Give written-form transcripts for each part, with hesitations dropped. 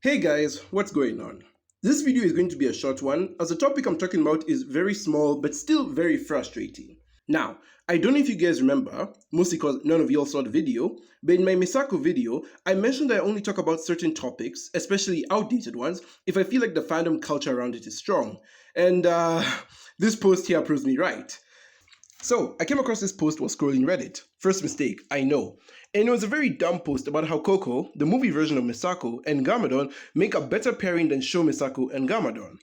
Hey guys, what's going on? This video is going to be a short one as the topic I'm talking about is very small but still very frustrating. Now, I don't know if you guys remember, mostly because none of y'all saw the video, but in my Misako video, I mentioned that I only talk about certain topics, especially outdated ones, if I feel like the fandom culture around it is strong. And this post here proves me right. So, I came across this post while scrolling Reddit. First mistake, I know. And it was a very dumb post about how Koko, the movie version of Misako, and Gamadon make a better pairing than show Misako and Gamadon.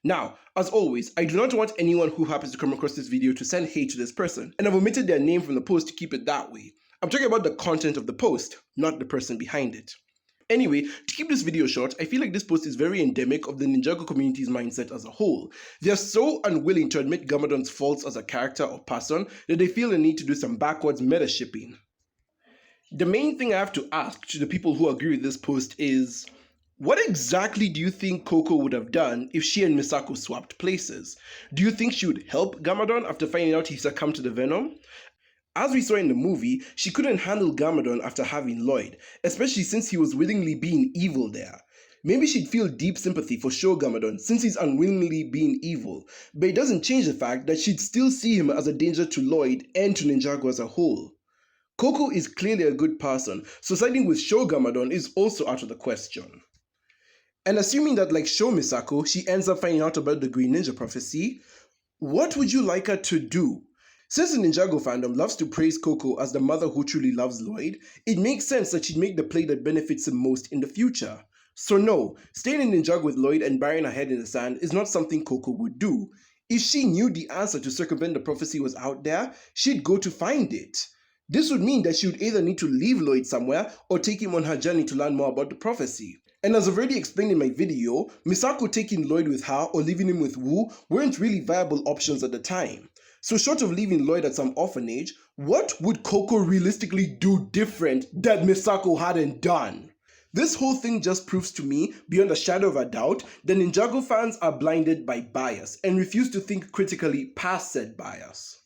Now, as always, I do not want anyone who happens to come across this video to send hate to this person, and I've omitted their name from the post to keep it that way. I'm talking about the content of the post, not the person behind it. Anyway, to keep this video short, I feel like this post is very endemic of the Ninjago community's mindset as a whole. They are so unwilling to admit Gamadon's faults as a character or person that they feel the need to do some backwards meta shipping. The main thing I have to ask to the people who agree with this post is, what exactly do you think Koko would have done if she and Misako swapped places? Do you think she would help Gamadon after finding out he succumbed to the venom? As we saw in the movie, she couldn't handle Gamadon after having Lloyd, especially since he was willingly being evil there. Maybe she'd feel deep sympathy for Sho Gamadon since he's unwillingly being evil, but it doesn't change the fact that she'd still see him as a danger to Lloyd and to Ninjago as a whole. Koko is clearly a good person, so siding with Sho Gamadon is also out of the question. And assuming that like Sho Misako, she ends up finding out about the Green Ninja prophecy, what would you like her to do? Since the Ninjago fandom loves to praise Koko as the mother who truly loves Lloyd, it makes sense that she'd make the play that benefits him most in the future. So no, staying in Ninjago with Lloyd and burying her head in the sand is not something Koko would do. If she knew the answer to circumvent the prophecy was out there, she'd go to find it. This would mean that she would either need to leave Lloyd somewhere or take him on her journey to learn more about the prophecy. And as I've already explained in my video, Misako taking Lloyd with her or leaving him with Wu weren't really viable options at the time. So short of leaving Lloyd at some orphanage, what would Koko realistically do different that Misako hadn't done? This whole thing just proves to me, beyond a shadow of a doubt, that Ninjago fans are blinded by bias and refuse to think critically past said bias.